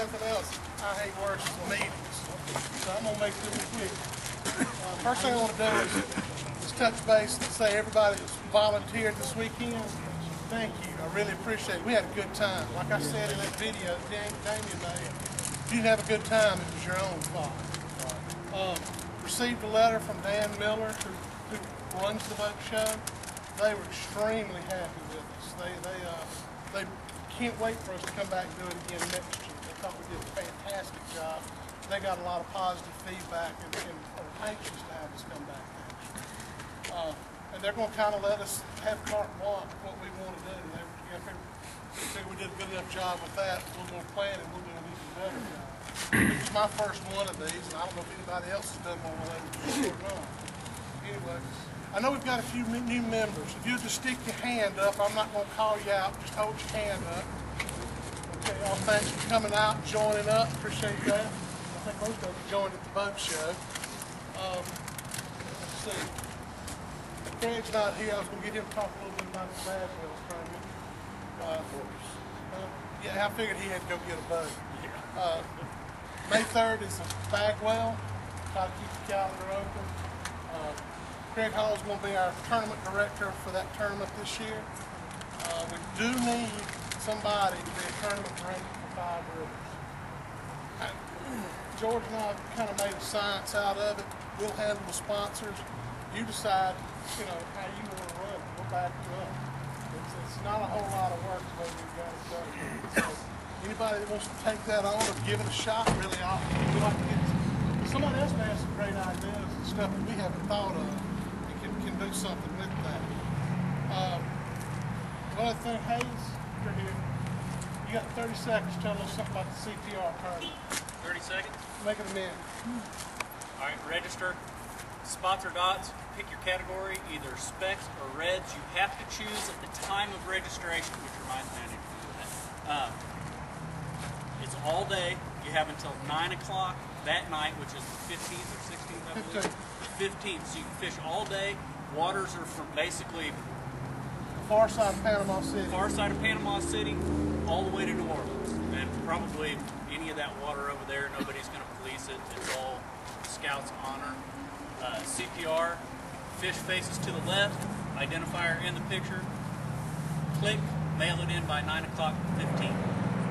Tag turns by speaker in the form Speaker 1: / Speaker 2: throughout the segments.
Speaker 1: something else I hate worse than meetings, so I'm gonna make this quick. First thing I want to do is touch base and say everybody who's volunteered this weekend, thank you. I really appreciate it. We had a good time. Like I said in that video Damian made, if you didn't have a good time, it was your own fault. Received a letter from Dan Miller, who runs the boat show. They were extremely happy with us. They can't wait for us to come back and do it again next year. They thought we did a fantastic job. They got a lot of positive feedback and are anxious to have us come back next year. And they're going to kind of let us have carte blanche what we want to do. They think we did a good enough job with that. We're going to plan and we'll do an even better job. It was my first one of these, and I don't know if anybody else has done one of those before or not. Anyway, I know we've got a few new members. If you'll just stick your hand up, I'm not going to call you out. Just hold your hand up. Okay, y'all, thanks for coming out and joining up. Appreciate that. I think most of you joined at the boat show. Let's see. Craig's not here. I was going to get him to talk a little bit about the bass wells tournament. Yeah, I figured he had to go get a boat. May 3rd is a bag well. Try to keep the calendar open. Craig Hall is going to be our tournament director for that tournament this year. We do need somebody to be a tournament director for Five Rivers. George and I kind of made a science out of it. We'll handle the sponsors. You decide, how you want to run it. We'll back you up. It's not a whole lot of work the way we've got it done. So anybody that wants to take that on or give it a shot, really, we'd like to get somebody else may have some great ideas and stuff that we haven't thought of and can do something with that. One other thing, Hayes, you're here. You got 30 seconds to tell us something about the CPR tournament.
Speaker 2: 30 seconds?
Speaker 1: Make it a minute.
Speaker 2: All right, register. Spots or dots, pick your category, either specs or reds. You have to choose at the time of registration, which reminds me I need to do that. It's all day. You have until 9 o'clock that night, which is the 15th or 16th, I believe. 15th. So you can fish all day. Waters are from basically
Speaker 1: far side of Panama City.
Speaker 2: Far side of Panama City, all the way to New Orleans. And probably any of that water over there, nobody's going to police it. It's all Scouts' honor. CPR, fish faces to the left, identifier in the picture. Click, mail it in by 9 o'clock 15.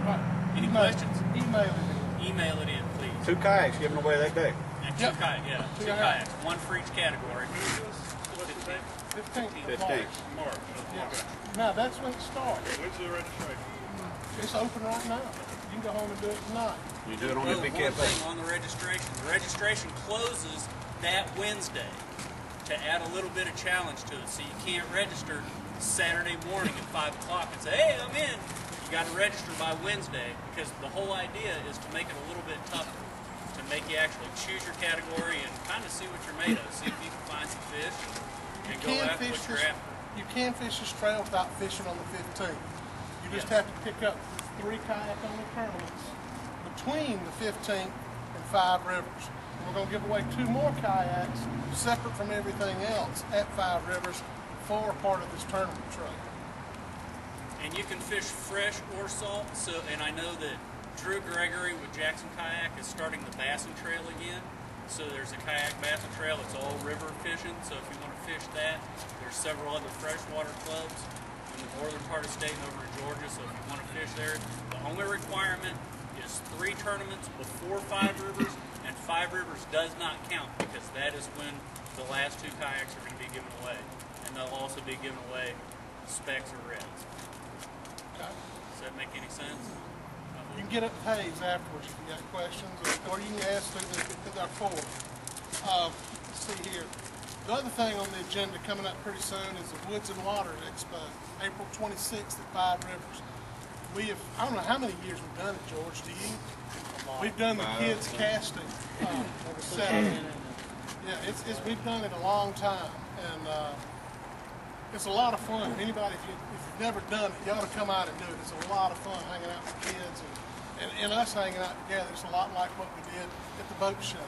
Speaker 1: Right.
Speaker 2: Any questions?
Speaker 1: Email it in.
Speaker 2: Email it in, please.
Speaker 3: 2 kayaks given away that day.
Speaker 2: And two kayaks, one for each category.
Speaker 1: 15th.
Speaker 3: 15th.
Speaker 2: March.
Speaker 1: Yeah. Now that's when it starts.
Speaker 4: When's the registration?
Speaker 1: It's open right now. You can go home and do it tonight.
Speaker 3: You do it on MBKFA.
Speaker 2: One thing on the registration. The registration closes that Wednesday to add a little bit of challenge to it. So you can't register Saturday morning at 5 o'clock and say, hey, I'm in. You got to register by Wednesday, because the whole idea is to make it a little bit tougher, to make you actually choose your category and kind of see what you're made of, see if you can find some fish and go after what you're after.
Speaker 1: You can fish this trail without fishing on the 15th. You just have to pick up 3 kayak-only tournaments between the 15th and Five Rivers. And we're going to give away 2 more kayaks separate from everything else at Five Rivers for part of this tournament trail.
Speaker 2: And you can fish fresh or salt. And I know that Drew Gregory with Jackson Kayak is starting the Bassin Trail again. So there's a kayak bassin trail. It's all river fishing. So if you want to fish that, there's several other freshwater clubs in the northern part of the state and over in Georgia. So if you want to fish there, the only requirement is 3 tournaments before Five Rivers, and Five Rivers does not count, because that is when the last 2 kayaks are going to be given away. And they'll also be giving away specs or reds.
Speaker 1: Okay.
Speaker 2: Does that make any sense?
Speaker 1: You can get up to Hayes afterwards if you got questions, or you can ask through our forum. Let's see here. The other thing on the agenda coming up pretty soon is the Woods and Water Expo, April 26th at Five Rivers. We have, I don't know how many years we've done it, George, do you? We've done the kids casting setup. Yeah, we've done it a long time, and it's a lot of fun. Anybody, if you've never done it, you ought to come out and do it. It's a lot of fun hanging out with kids and us hanging out together. It's a lot like what we did at the boat show.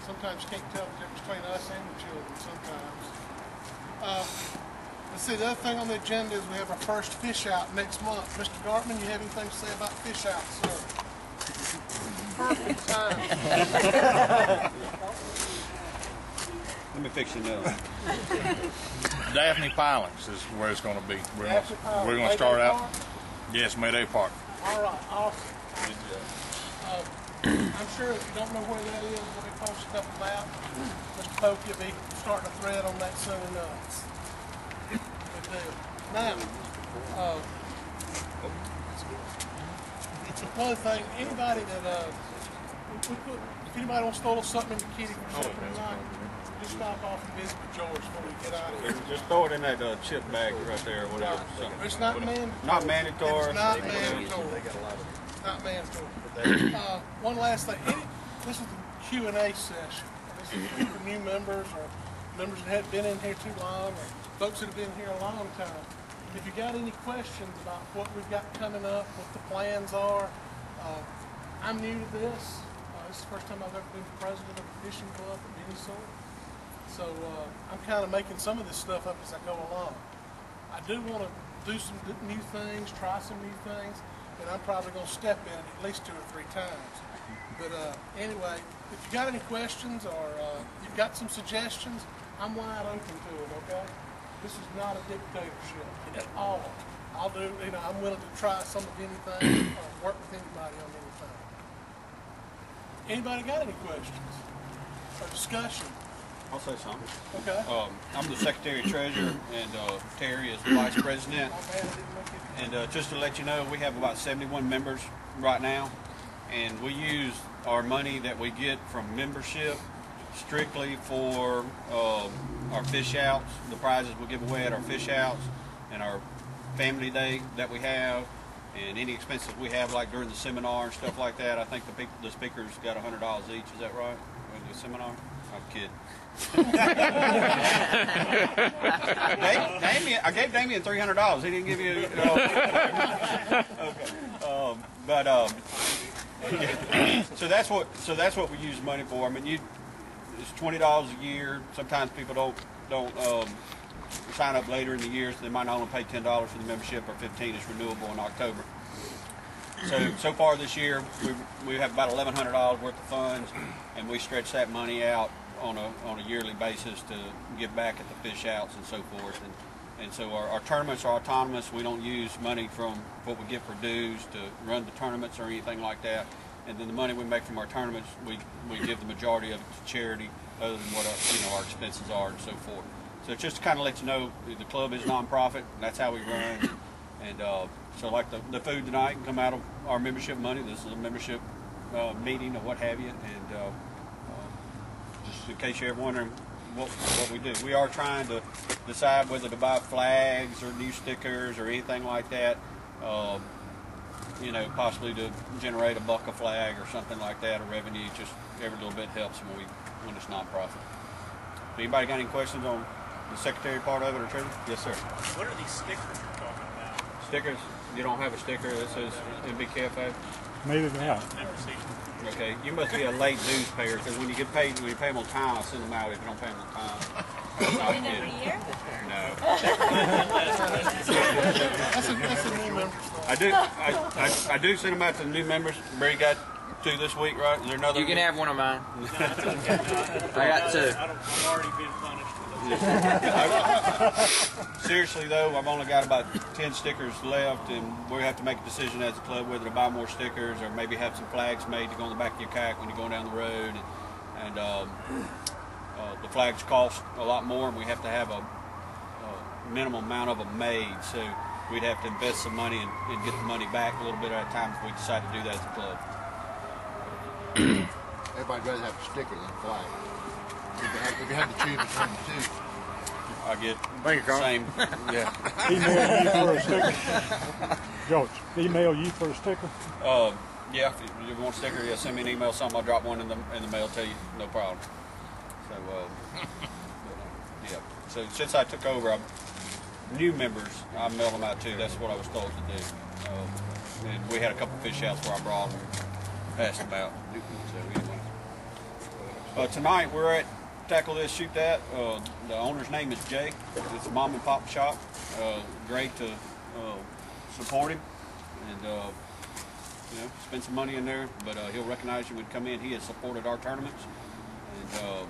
Speaker 1: Sometimes you can't tell the difference between us and the children sometimes. Let's see, the other thing on the agenda is we have our first fish out next month. Mr. Gartman, you have anything to say about fish out, sir? perfect time.
Speaker 3: Let me fix your nose.
Speaker 4: Daphne Pilings is where it's going to be.
Speaker 1: Daphne Pilings.
Speaker 4: We're going to
Speaker 1: Mayday
Speaker 4: start out.
Speaker 1: Park?
Speaker 4: Yes, Mayday Park.
Speaker 1: All right, awesome. I'm sure if you don't know where that is, we'll be posting up about. Mr. Polk, you'll be starting a thread on that soon enough. Good deal. Now, another thing, anybody that, if anybody wants to throw something in the kitty for supper tonight, just stop off and visit with George before we get out of here.
Speaker 3: Just throw it in that chip bag right there, or whatever.
Speaker 1: It's not mandatory.
Speaker 3: Not mandatory.
Speaker 1: It's not mandatory. Not mandatory. One last thing. This is the Q&A session. This is for new members or members that haven't been in here too long or folks that have been here a long time. If you got any questions about what we've got coming up, what the plans are, I'm new to this. This is the first time I've ever been president of a fishing club of any sort. So I'm kind of making some of this stuff up as I go along. I do want to do some new things, try some new things, and I'm probably going to step in it at least 2 or 3 times. But anyway, if you got any questions or you've got some suggestions, I'm wide open to it, okay? This is not a dictatorship at all. I'll do, I'm willing to try some of anything or work with anybody on anything. Anybody got any questions or discussion?
Speaker 3: I'll say something.
Speaker 1: Okay.
Speaker 3: I'm the Secretary Treasurer, and Terry is the Vice President. And just to let you know, we have about 71 members right now, and we use our money that we get from membership strictly for our fish outs, the prizes we give away at our fish outs, and our family day that we have, and any expenses we have, like during the seminar and stuff like that. I think the speakers got $100 each. Is that right? In the seminar? I'm kidding. Damian, I gave Damian $300. He didn't give you. Okay. So that's what we use money for. I mean, it's $20 a year. Sometimes people don't sign up later in the year, so they might only pay $10 for the membership, or $15 is renewable in October. So far this year, we have about $1,100 worth of funds, and we stretch that money out on a yearly basis to give back at the fish outs and so forth. And so our tournaments are autonomous. We don't use money from what we get for dues to run the tournaments or anything like that. And then the money we make from our tournaments, we give the majority of it to charity, other than what our expenses are and so forth. So just to kind of let you know, the club is nonprofit, and that's how we run. And so like the food tonight can come out of our membership money. This is a membership meeting or what have you. And just in case you're ever wondering what we do, we are trying to decide whether to buy flags or new stickers or anything like that. Possibly to generate a buck a flag or something like that, or revenue. Just every little bit helps when it's nonprofit. Anybody got any questions on the secretary part of it or treasury? Yes, sir.
Speaker 2: What are these stickers you're talking about?
Speaker 3: Stickers? You don't have a sticker that says MBKFA?
Speaker 5: Neither do I.
Speaker 2: Never seen it.
Speaker 3: Okay, you must be a late dues payer, because when you pay them on time, I send them out if you don't pay them on time.
Speaker 6: Every year?
Speaker 3: No.
Speaker 1: That's a new member.
Speaker 3: I do send them out to the new members. Brady got 2 this week, right? Is there another?
Speaker 7: You can have one of mine.
Speaker 2: No, it's okay.
Speaker 7: I got 2.
Speaker 2: I've already been punished with those.
Speaker 3: Seriously though, I've only got about 10 stickers left, and we have to make a decision as a club whether to buy more stickers or maybe have some flags made to go on the back of your kayak when you're going down the road. And the flags cost a lot more, and we have to have a minimum amount of them made. So we'd have to invest some money and get the money back a little bit at a time if we decide to do that as a club.
Speaker 8: Everybody'd rather have a sticker than a flag. If you had to choose between the two.
Speaker 3: I get the same. Yeah.
Speaker 5: Email you for a sticker. George, email you for a sticker.
Speaker 3: Yeah. If you want a sticker, yeah, send me an email. Something, I'll drop one in the mail to you. No problem. So yeah. So since I took over, new members, I mail them out too. That's what I was told to do. And we had a couple fish outs where I brought them, passed them out. So anyway, tonight we're at Tackle This, Shoot That. The owner's name is Jay. It's a mom and pop shop. Great to support him, and you know, spend some money in there, but he'll recognize you when you come in. He has supported our tournaments, and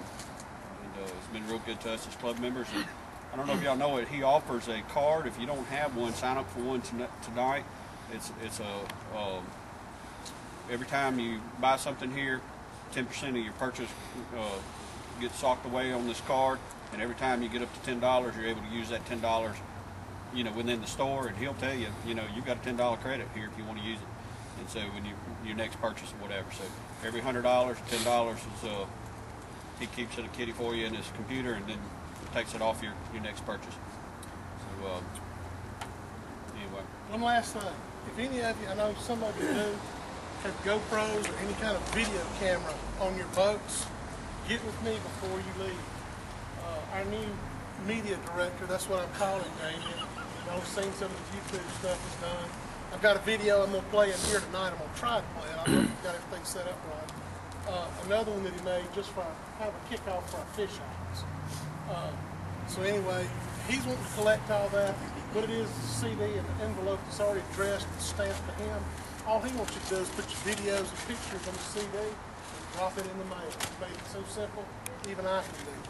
Speaker 3: it's been real good to us as club members. And I don't know if y'all know it. He offers a card. If you don't have one, sign up for one tonight. It's every time you buy something here, 10% of your purchase gets socked away on this card, and every time you get up to $10, you're able to use that $10, you know, within the store, and he'll tell you, you know, you've got a $10 credit here if you want to use it. And so when your next purchase or whatever, so every $100, $10 is he keeps it a kitty for you in his computer, and then takes it off your next purchase. So anyway,
Speaker 1: one last thing. If any of you, I know some of you do, have GoPros or any kind of video camera on your boats, get with me before you leave. Our new media director, that's what I'm calling Damian. I've seen some of the YouTube stuff he's done. I've got a video I'm going to play in here tonight. I'm going to try to play it. I hope you've got everything set up right. Another one that he made just for kind of a kickoff for our fish hours. So anyway, he's wanting to collect all that. What it is a CD in an envelope that's already addressed and stamped to him. All he wants you to do is put your videos and pictures on the CD and drop it in the mail. It's made it so simple, even I can do it.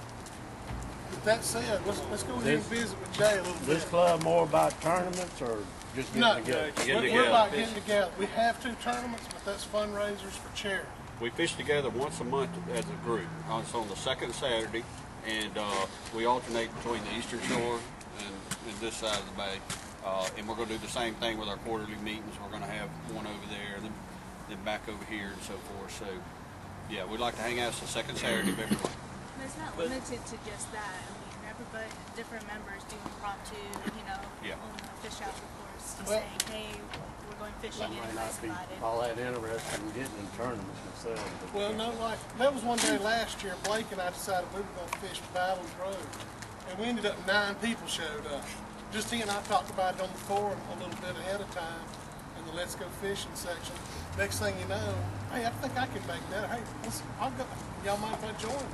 Speaker 1: With that said, let's go ahead and visit with Jay a little bit.
Speaker 7: This club more about tournaments or just getting together?
Speaker 1: We're about getting together. We have 2 tournaments, but that's fundraisers for charity.
Speaker 3: we fish together once a month as a group. It's on the second Saturday, and we alternate between the eastern shore and this side of the bay. And we're going to do the same thing with our quarterly meetings. We're going to have one over there, then back over here, and so forth. So, yeah, we'd like to hang out the second Saturday of every month.
Speaker 6: But it's not limited to just that. I mean, everybody, different members do impromptu, on the fish out reports to say, hey, we're going fishing and invite somebody.
Speaker 7: All that interested in getting in tournaments themselves.
Speaker 1: Well, no, like, that was one day last year, Blake and I decided we were going to fish Battles Road. And we ended up 9 people showed up. Just he and I talked about it on the forum a little bit ahead of time in the Let's Go Fishing section. Next thing you know, hey, I think I can make that. Hey, listen, I'll go. Y'all mind if I join?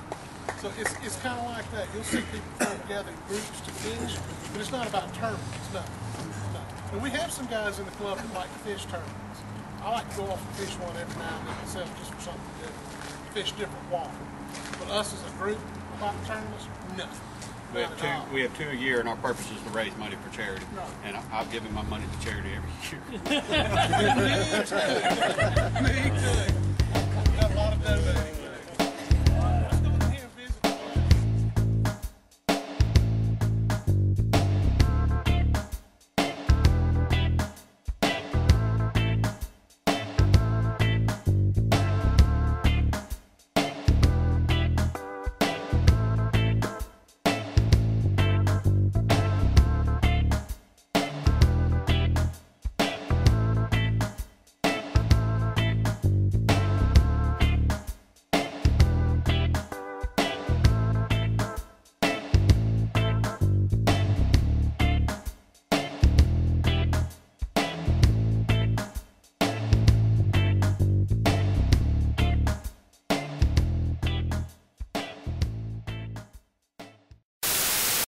Speaker 1: So it's kind of like that. You'll see people come together in groups to fish, but it's not about tournaments, no. And we have some guys in the club that like to fish tournaments. I like to go off and fish one every now and then myself just for something different. Fish different water. But us as a group about tournaments, no.
Speaker 3: We have two a year, and our purpose is to raise money for charity. Right. And I've given my money to charity every year. Me too. Got a lot of donating.